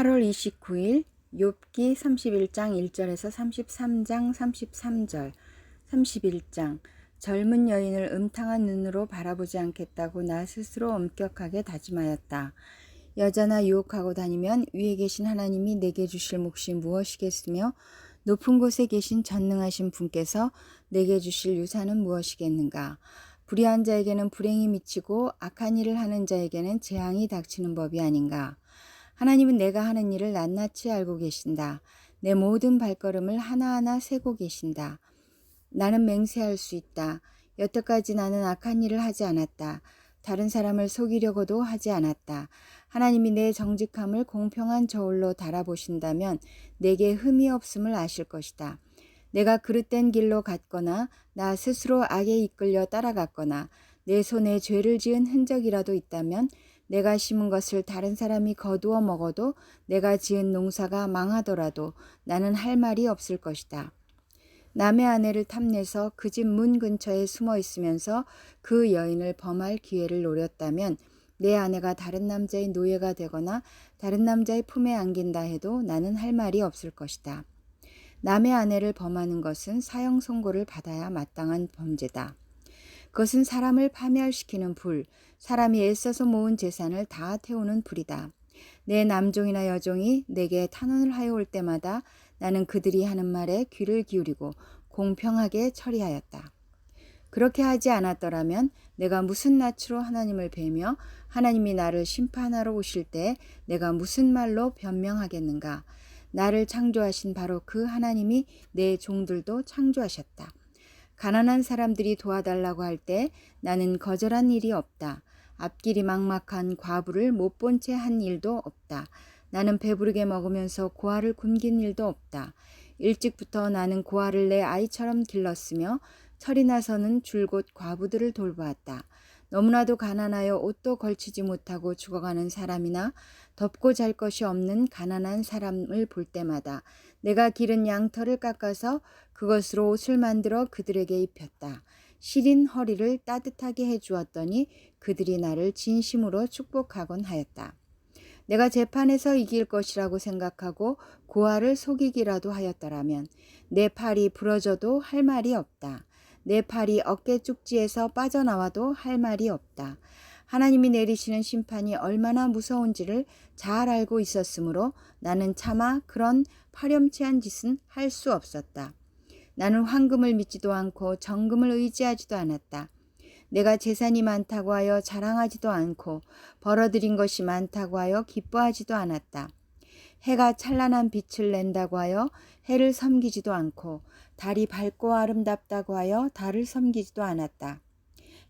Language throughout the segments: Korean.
8월 29일 욥기 31장 1절에서 33장 33절 31장 젊은 여인을 음탕한 눈으로 바라보지 않겠다고 나 스스로 엄격하게 다짐하였다. 여자나 유혹하고 다니면 위에 계신 하나님이 내게 주실 몫이 무엇이겠으며 높은 곳에 계신 전능하신 분께서 내게 주실 유산은 무엇이겠는가. 불의한 자에게는 불행이 미치고 악한 일을 하는 자에게는 재앙이 닥치는 법이 아닌가. 하나님은 내가 하는 일을 낱낱이 알고 계신다. 내 모든 발걸음을 하나하나 세고 계신다. 나는 맹세할 수 있다. 여태까지 나는 악한 일을 하지 않았다. 다른 사람을 속이려고도 하지 않았다. 하나님이 내 정직함을 공평한 저울로 달아보신다면 내게 흠이 없음을 아실 것이다. 내가 그릇된 길로 갔거나 나 스스로 악에 이끌려 따라갔거나 내 손에 죄를 지은 흔적이라도 있다면 내가 심은 것을 다른 사람이 거두어 먹어도 내가 지은 농사가 망하더라도 나는 할 말이 없을 것이다. 남의 아내를 탐내서 그 집 문 근처에 숨어 있으면서 그 여인을 범할 기회를 노렸다면 내 아내가 다른 남자의 노예가 되거나 다른 남자의 품에 안긴다 해도 나는 할 말이 없을 것이다. 남의 아내를 범하는 것은 사형 선고를 받아야 마땅한 범죄다. 그것은 사람을 파멸시키는 불, 사람이 애써서 모은 재산을 다 태우는 불이다. 내 남종이나 여종이 내게 탄원을 하여 올 때마다 나는 그들이 하는 말에 귀를 기울이고 공평하게 처리하였다. 그렇게 하지 않았더라면 내가 무슨 낯으로 하나님을 뵈며 하나님이 나를 심판하러 오실 때 내가 무슨 말로 변명하겠는가. 나를 창조하신 바로 그 하나님이 내 종들도 창조하셨다. 가난한 사람들이 도와달라고 할 때 나는 거절한 일이 없다. 앞길이 막막한 과부를 못 본 채 한 일도 없다. 나는 배부르게 먹으면서 고아를 굶긴 일도 없다. 일찍부터 나는 고아를 내 아이처럼 길렀으며 철이 나서는 줄곧 과부들을 돌보았다. 너무나도 가난하여 옷도 걸치지 못하고 죽어가는 사람이나 덮고 잘 것이 없는 가난한 사람을 볼 때마다 내가 기른 양털을 깎아서 그것으로 옷을 만들어 그들에게 입혔다. 시린 허리를 따뜻하게 해주었더니 그들이 나를 진심으로 축복하곤 하였다. 내가 재판에서 이길 것이라고 생각하고 고아를 속이기라도 하였더라면 내 팔이 부러져도 할 말이 없다. 내 팔이 어깨 쪽지에서 빠져나와도 할 말이 없다. 하나님이 내리시는 심판이 얼마나 무서운지를 잘 알고 있었으므로 나는 차마 그런 파렴치한 짓은 할 수 없었다. 나는 황금을 믿지도 않고 정금을 의지하지도 않았다. 내가 재산이 많다고 하여 자랑하지도 않고 벌어들인 것이 많다고 하여 기뻐하지도 않았다. 해가 찬란한 빛을 낸다고 하여 해를 섬기지도 않고 달이 밝고 아름답다고 하여 달을 섬기지도 않았다.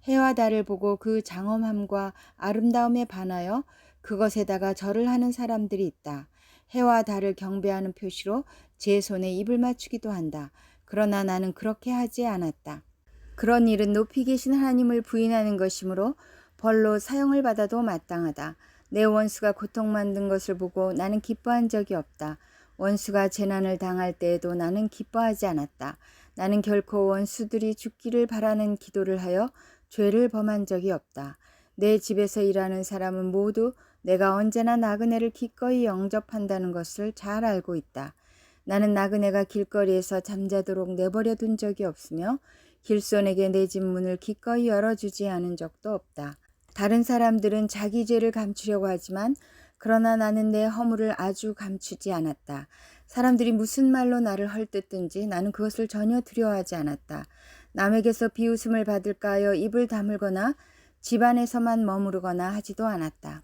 해와 달을 보고 그 장엄함과 아름다움에 반하여 그것에다가 절을 하는 사람들이 있다. 해와 달을 경배하는 표시로 제 손에 입을 맞추기도 한다. 그러나 나는 그렇게 하지 않았다. 그런 일은 높이 계신 하나님을 부인하는 것이므로 벌로 사형을 받아도 마땅하다. 내 원수가 고통받는 것을 보고 나는 기뻐한 적이 없다. 원수가 재난을 당할 때에도 나는 기뻐하지 않았다. 나는 결코 원수들이 죽기를 바라는 기도를 하여 죄를 범한 적이 없다. 내 집에서 일하는 사람은 모두 내가 언제나 나그네를 기꺼이 영접한다는 것을 잘 알고 있다. 나는 나그네가 길거리에서 잠자도록 내버려 둔 적이 없으며 길손에게 내 집 문을 기꺼이 열어주지 않은 적도 없다. 다른 사람들은 자기 죄를 감추려고 하지만 그러나 나는 내 허물을 아주 감추지 않았다. 사람들이 무슨 말로 나를 헐뜯든지 나는 그것을 전혀 두려워하지 않았다. 남에게서 비웃음을 받을까 하여 입을 다물거나 집안에서만 머무르거나 하지도 않았다.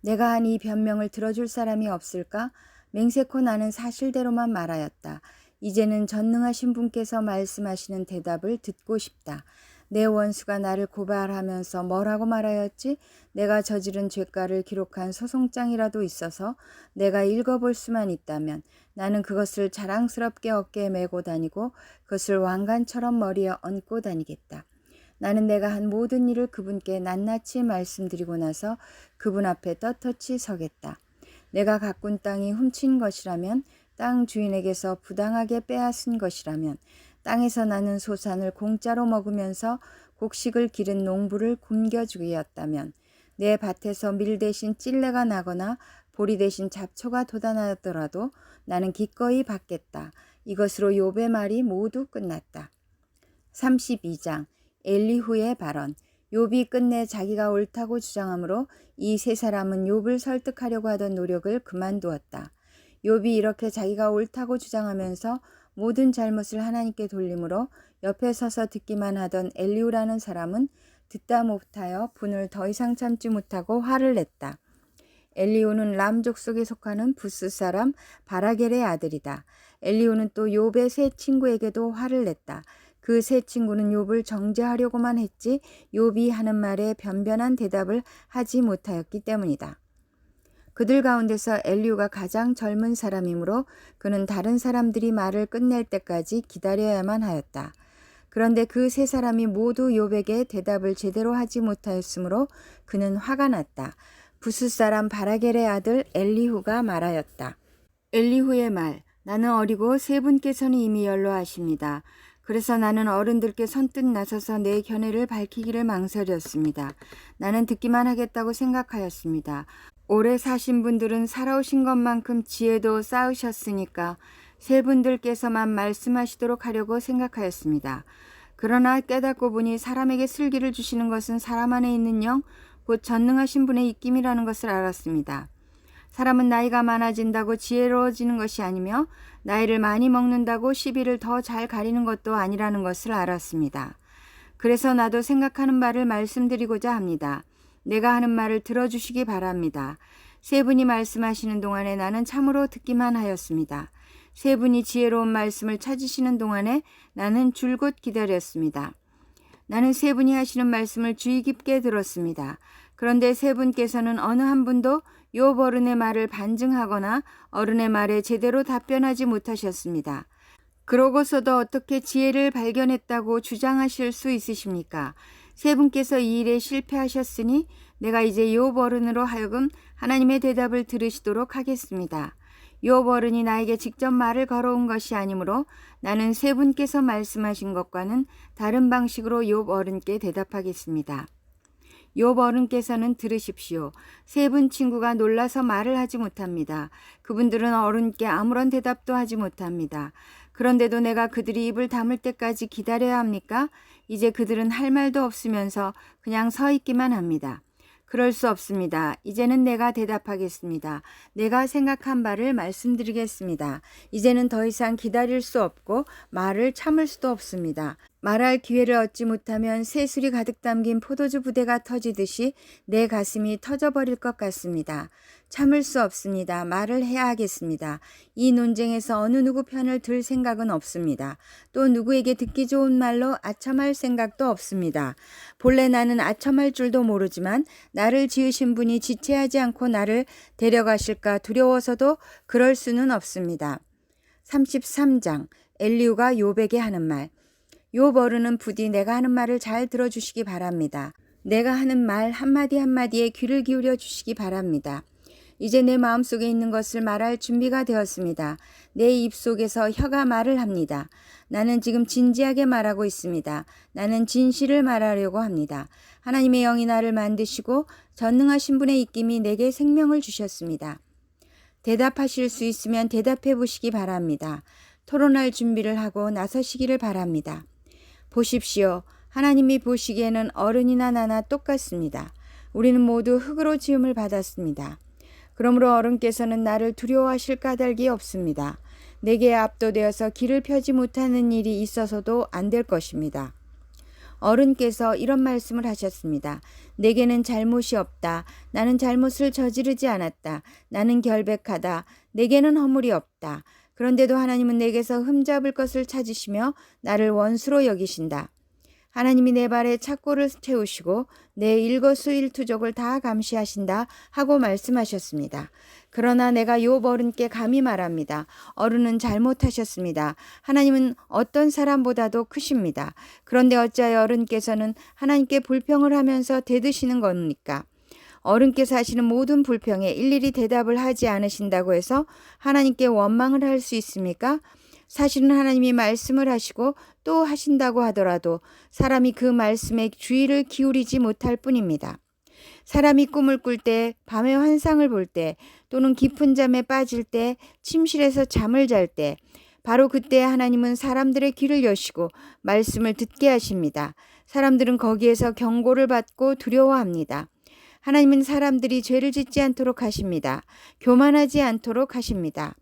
내가 한 이 변명을 들어줄 사람이 없을까? 맹세코 나는 사실대로만 말하였다. 이제는 전능하신 분께서 말씀하시는 대답을 듣고 싶다. 내 원수가 나를 고발하면서 뭐라고 말하였지? 내가 저지른 죄가를 기록한 소송장이라도 있어서 내가 읽어볼 수만 있다면 나는 그것을 자랑스럽게 어깨에 메고 다니고 그것을 왕관처럼 머리에 얹고 다니겠다. 나는 내가 한 모든 일을 그분께 낱낱이 말씀드리고 나서 그분 앞에 떳떳이 서겠다. 내가 가꾼 땅이 훔친 것이라면 땅 주인에게서 부당하게 빼앗은 것이라면 땅에서 나는 소산을 공짜로 먹으면서 곡식을 기른 농부를 굶겨 죽이었다면 내 밭에서 밀 대신 찔레가 나거나 보리 대신 잡초가 돋아나더라도 나는 기꺼이 받겠다. 이것으로 욥의 말이 모두 끝났다. 32장 엘리후의 발언. 욥이 끝내 자기가 옳다고 주장하므로 이 세 사람은 욥을 설득하려고 하던 노력을 그만두었다. 욥이 이렇게 자기가 옳다고 주장하면서 모든 잘못을 하나님께 돌리므로 옆에 서서 듣기만 하던 엘리후라는 사람은 듣다 못하여 분을 더 이상 참지 못하고 화를 냈다. 엘리후는 람 족속에 속하는 부스 사람 바라겔의 아들이다. 엘리후는 또 욥의 세 친구에게도 화를 냈다. 그 세 친구는 욥을 정죄하려고만 했지 욥이 하는 말에 변변한 대답을 하지 못하였기 때문이다. 그들 가운데서 엘리후가 가장 젊은 사람이므로 그는 다른 사람들이 말을 끝낼 때까지 기다려야만 하였다. 그런데 그 세 사람이 모두 욥에게 대답을 제대로 하지 못하였으므로 그는 화가 났다. 부스 사람 바라겔의 아들 엘리후가 말하였다. 엘리후의 말. 나는 어리고 세 분께서는 이미 연로하십니다. 그래서 나는 어른들께 선뜻 나서서 내 견해를 밝히기를 망설였습니다. 나는 듣기만 하겠다고 생각하였습니다. 오래 사신 분들은 살아오신 것만큼 지혜도 쌓으셨으니까 세 분들께서만 말씀하시도록 하려고 생각하였습니다. 그러나 깨닫고 보니 사람에게 슬기를 주시는 것은 사람 안에 있는 영, 곧 전능하신 분의 입김이라는 것을 알았습니다. 사람은 나이가 많아진다고 지혜로워지는 것이 아니며 나이를 많이 먹는다고 시비를 더 잘 가리는 것도 아니라는 것을 알았습니다. 그래서 나도 생각하는 말을 말씀드리고자 합니다. 내가 하는 말을 들어주시기 바랍니다. 세 분이 말씀하시는 동안에 나는 참으로 듣기만 하였습니다. 세 분이 지혜로운 말씀을 찾으시는 동안에 나는 줄곧 기다렸습니다. 나는 세 분이 하시는 말씀을 주의 깊게 들었습니다. 그런데 세 분께서는 어느 한 분도 욥 어른의 말을 반증하거나 어른의 말에 제대로 답변하지 못하셨습니다. 그러고서도 어떻게 지혜를 발견했다고 주장하실 수 있으십니까? 세 분께서 이 일에 실패하셨으니 내가 이제 욥 어른으로 하여금 하나님의 대답을 들으시도록 하겠습니다. 욥 어른이 나에게 직접 말을 걸어온 것이 아니므로 나는 세 분께서 말씀하신 것과는 다른 방식으로 욥 어른께 대답하겠습니다. 욥 어른께서는 들으십시오. 세 분 친구가 놀라서 말을 하지 못합니다. 그분들은 어른께 아무런 대답도 하지 못합니다. 그런데도 내가 그들이 입을 다물 때까지 기다려야 합니까? 이제 그들은 할 말도 없으면서 그냥 서 있기만 합니다. 그럴 수 없습니다. 이제는 내가 대답하겠습니다. 내가 생각한 바를 말씀드리겠습니다. 이제는 더 이상 기다릴 수 없고 말을 참을 수도 없습니다. 말할 기회를 얻지 못하면 새술이 가득 담긴 포도주 부대가 터지듯이 내 가슴이 터져버릴 것 같습니다. 참을 수 없습니다. 말을 해야 하겠습니다. 이 논쟁에서 어느 누구 편을 들 생각은 없습니다. 또 누구에게 듣기 좋은 말로 아첨할 생각도 없습니다. 본래 나는 아첨할 줄도 모르지만 나를 지으신 분이 지체하지 않고 나를 데려가실까 두려워서도 그럴 수는 없습니다. 33장 엘리후가 욥에게 하는 말. 욥 어른은 부디 내가 하는 말을 잘 들어주시기 바랍니다. 내가 하는 말 한마디 한마디에 귀를 기울여 주시기 바랍니다. 이제 내 마음속에 있는 것을 말할 준비가 되었습니다. 내 입속에서 혀가 말을 합니다. 나는 지금 진지하게 말하고 있습니다. 나는 진실을 말하려고 합니다. 하나님의 영이 나를 만드시고 전능하신 분의 입김이 내게 생명을 주셨습니다. 대답하실 수 있으면 대답해 보시기 바랍니다. 토론할 준비를 하고 나서시기를 바랍니다. 보십시오. 하나님이 보시기에는 어른이나 나나 똑같습니다. 우리는 모두 흙으로 지음을 받았습니다. 그러므로 어른께서는 나를 두려워하실 까닭이 없습니다. 내게 압도되어서 길을 펴지 못하는 일이 있어서도 안 될 것입니다. 어른께서 이런 말씀을 하셨습니다. 내게는 잘못이 없다. 나는 잘못을 저지르지 않았다. 나는 결백하다. 내게는 허물이 없다. 그런데도 하나님은 내게서 흠잡을 것을 찾으시며 나를 원수로 여기신다. 하나님이 내 발에 착고를 채우시고 내 일거수일투족을 다 감시하신다 하고 말씀하셨습니다. 그러나 내가 욥 어른께 감히 말합니다. 어른은 잘못하셨습니다. 하나님은 어떤 사람보다도 크십니다. 그런데 어찌하여 어른께서는 하나님께 불평을 하면서 대드시는 겁니까? 어른께서 하시는 모든 불평에 일일이 대답을 하지 않으신다고 해서 하나님께 원망을 할 수 있습니까? 사실은 하나님이 말씀을 하시고 또 하신다고 하더라도 사람이 그 말씀에 주의를 기울이지 못할 뿐입니다. 사람이 꿈을 꿀 때, 밤에 환상을 볼 때, 또는 깊은 잠에 빠질 때, 침실에서 잠을 잘 때, 바로 그때 하나님은 사람들의 귀를 여시고 말씀을 듣게 하십니다. 사람들은 거기에서 경고를 받고 두려워합니다. 하나님은 사람들이 죄를 짓지 않도록 하십니다. 교만하지 않도록 하십니다.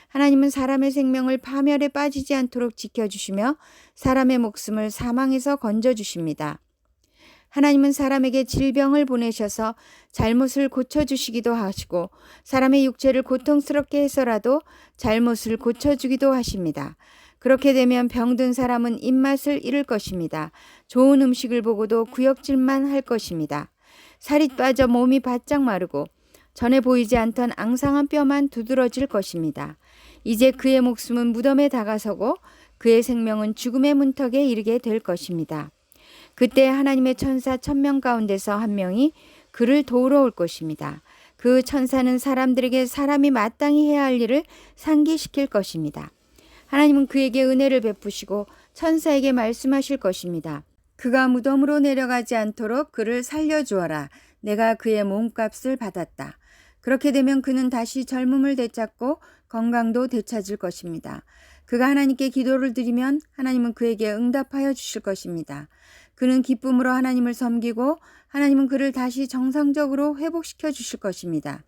하나님은 사람의 생명을 파멸에 빠지지 않도록 지켜주시며 사람의 목숨을 사망에서 건져주십니다. 하나님은 사람에게 질병을 보내셔서 잘못을 고쳐주시기도 하시고 사람의 육체를 고통스럽게 해서라도 잘못을 고쳐주기도 하십니다. 그렇게 되면 병든 사람은 입맛을 잃을 것입니다. 좋은 음식을 보고도 구역질만 할 것입니다. 살이 빠져 몸이 바짝 마르고 전에 보이지 않던 앙상한 뼈만 두드러질 것입니다. 이제 그의 목숨은 무덤에 다가서고 그의 생명은 죽음의 문턱에 이르게 될 것입니다. 그때 하나님의 천사 1000명 가운데서 한 명이 그를 도우러 올 것입니다. 그 천사는 사람들에게 사람이 마땅히 해야 할 일을 상기시킬 것입니다. 하나님은 그에게 은혜를 베푸시고 천사에게 말씀하실 것입니다. 그가 무덤으로 내려가지 않도록 그를 살려주어라. 내가 그의 몸값을 받았다. 그렇게 되면 그는 다시 젊음을 되찾고 건강도 되찾을 것입니다. 그가 하나님께 기도를 드리면 하나님은 그에게 응답하여 주실 것입니다. 그는 기쁨으로 하나님을 섬기고 하나님은 그를 다시 정상적으로 회복시켜 주실 것입니다.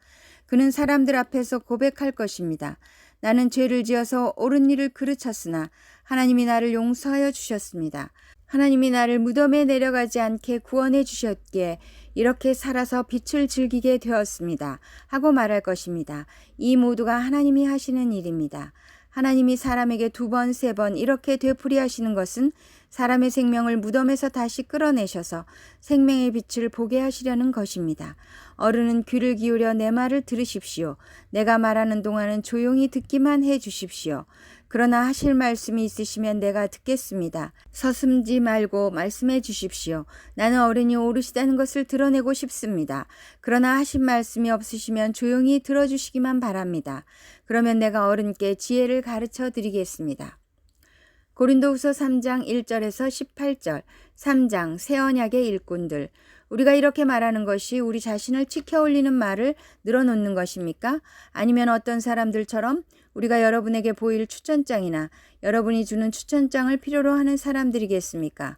그는 사람들 앞에서 고백할 것입니다. 나는 죄를 지어서 옳은 일을 그르쳤으나 하나님이 나를 용서하여 주셨습니다. 하나님이 나를 무덤에 내려가지 않게 구원해 주셨기에 이렇게 살아서 빛을 즐기게 되었습니다. 하고 말할 것입니다. 이 모두가 하나님이 하시는 일입니다. 하나님이 사람에게 2번, 3번 이렇게 되풀이하시는 것은 사람의 생명을 무덤에서 다시 끌어내셔서 생명의 빛을 보게 하시려는 것입니다. 어른은 귀를 기울여 내 말을 들으십시오. 내가 말하는 동안은 조용히 듣기만 해 주십시오. 그러나 하실 말씀이 있으시면 내가 듣겠습니다. 서슴지 말고 말씀해 주십시오. 나는 어른이 오르시다는 것을 드러내고 싶습니다. 그러나 하신 말씀이 없으시면 조용히 들어주시기만 바랍니다. 그러면 내가 어른께 지혜를 가르쳐 드리겠습니다. 고린도후서 3장 1절에서 18절, 3장 새 언약의 일꾼들. 우리가 이렇게 말하는 것이 우리 자신을 지켜 올리는 말을 늘어놓는 것입니까? 아니면 어떤 사람들처럼 우리가 여러분에게 보일 추천장이나 여러분이 주는 추천장을 필요로 하는 사람들이겠습니까?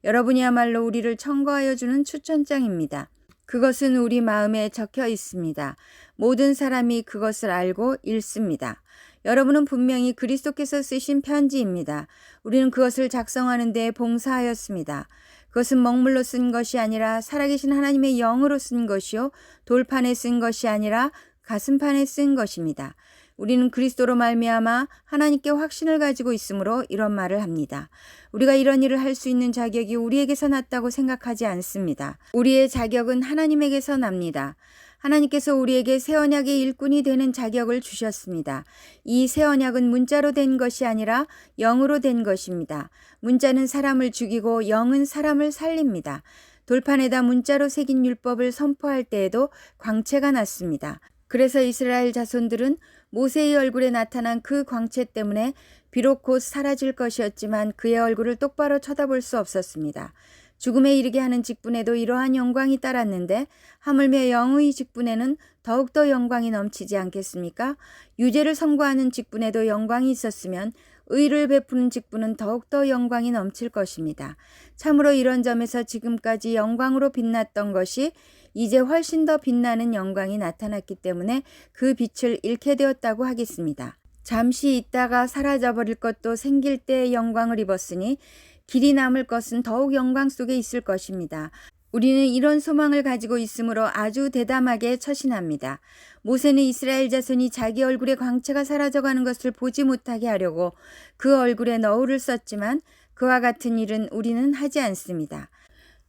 여러분이야말로 우리를 청구하여 주는 추천장입니다. 그것은 우리 마음에 적혀 있습니다. 모든 사람이 그것을 알고 읽습니다. 여러분은 분명히 그리스도께서 쓰신 편지입니다. 우리는 그것을 작성하는 데 봉사하였습니다. 그것은 먹물로 쓴 것이 아니라 살아계신 하나님의 영으로 쓴 것이요 돌판에 쓴 것이 아니라 가슴판에 쓴 것입니다. 우리는 그리스도로 말미암아 하나님께 확신을 가지고 있으므로 이런 말을 합니다. 우리가 이런 일을 할 수 있는 자격이 우리에게서 났다고 생각하지 않습니다. 우리의 자격은 하나님에게서 납니다. 하나님께서 우리에게 새 언약의 일꾼이 되는 자격을 주셨습니다. 이 새 언약은 문자로 된 것이 아니라 영으로 된 것입니다. 문자는 사람을 죽이고 영은 사람을 살립니다. 돌판에다 문자로 새긴 율법을 선포할 때에도 광채가 났습니다. 그래서 이스라엘 자손들은 모세의 얼굴에 나타난 그 광채 때문에 비록 곧 사라질 것이었지만 그의 얼굴을 똑바로 쳐다볼 수 없었습니다. 죽음에 이르게 하는 직분에도 이러한 영광이 따랐는데 하물며 영의 직분에는 더욱더 영광이 넘치지 않겠습니까? 유죄를 선고하는 직분에도 영광이 있었으면 의를 베푸는 직분은 더욱더 영광이 넘칠 것입니다. 참으로 이런 점에서 지금까지 영광으로 빛났던 것이 이제 훨씬 더 빛나는 영광이 나타났기 때문에 그 빛을 잃게 되었다고 하겠습니다. 잠시 있다가 사라져버릴 것도 생길 때의 영광을 입었으니 길이 남을 것은 더욱 영광 속에 있을 것입니다. 우리는 이런 소망을 가지고 있으므로 아주 대담하게 처신합니다. 모세는 이스라엘 자손이 자기 얼굴의 광채가 사라져가는 것을 보지 못하게 하려고 그 얼굴에 너울을 썼지만 그와 같은 일은 우리는 하지 않습니다.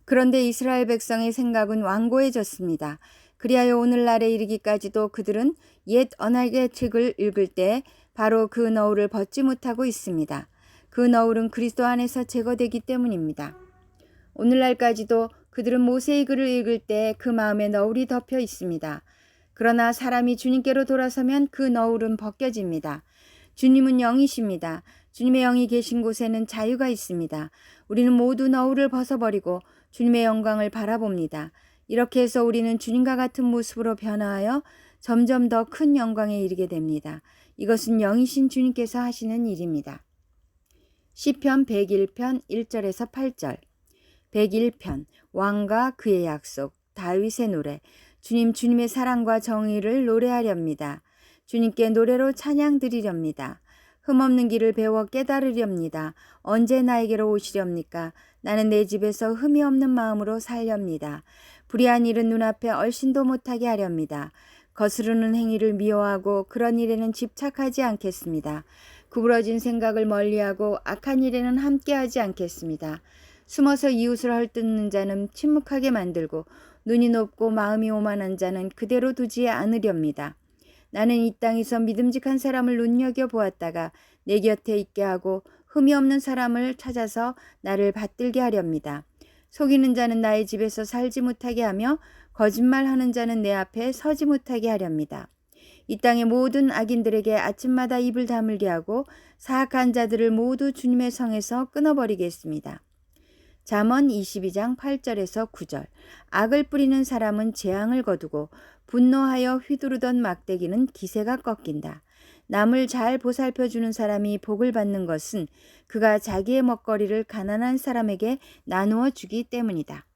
그런데 이스라엘 백성의 생각은 완고해졌습니다. 그리하여 오늘날에 이르기까지도 그들은 옛 언약의 책을 읽을 때 바로 그 너울을 벗지 못하고 있습니다. 그 너울은 그리스도 안에서 제거되기 때문입니다. 오늘날까지도 그들은 모세의 글을 읽을 때 그 마음에 너울이 덮여 있습니다. 그러나 사람이 주님께로 돌아서면 그 너울은 벗겨집니다. 주님은 영이십니다. 주님의 영이 계신 곳에는 자유가 있습니다. 우리는 모두 너울을 벗어버리고 주님의 영광을 바라봅니다. 이렇게 해서 우리는 주님과 같은 모습으로 변화하여 점점 더 큰 영광에 이르게 됩니다. 이것은 영이신 주님께서 하시는 일입니다. 시편 101편 1절에서 8절. 101편 왕과 그의 약속. 다윗의 노래. 주님의 사랑과 정의를 노래하렵니다. 주님께 노래로 찬양 드리렵니다. 흠없는 길을 배워 깨달으렵니다. 언제 나에게로 오시렵니까? 나는 내 집에서 흠이 없는 마음으로 살렵니다. 불의한 일은 눈앞에 얼씬도 못하게 하렵니다. 거스르는 행위를 미워하고 그런 일에는 집착하지 않겠습니다. 구부러진 생각을 멀리하고 악한 일에는 함께하지 않겠습니다. 숨어서 이웃을 헐뜯는 자는 침묵하게 만들고 눈이 높고 마음이 오만한 자는 그대로 두지 않으렵니다. 나는 이 땅에서 믿음직한 사람을 눈여겨보았다가 내 곁에 있게 하고 흠이 없는 사람을 찾아서 나를 받들게 하렵니다. 속이는 자는 나의 집에서 살지 못하게 하며 거짓말하는 자는 내 앞에 서지 못하게 하렵니다. 이 땅의 모든 악인들에게 아침마다 입을 다물게 하고 사악한 자들을 모두 주님의 성에서 끊어버리겠습니다. 잠언 22장 8절에서 9절. 악을 뿌리는 사람은 재앙을 거두고 분노하여 휘두르던 막대기는 기세가 꺾인다. 남을 잘 보살펴주는 사람이 복을 받는 것은 그가 자기의 먹거리를 가난한 사람에게 나누어 주기 때문이다.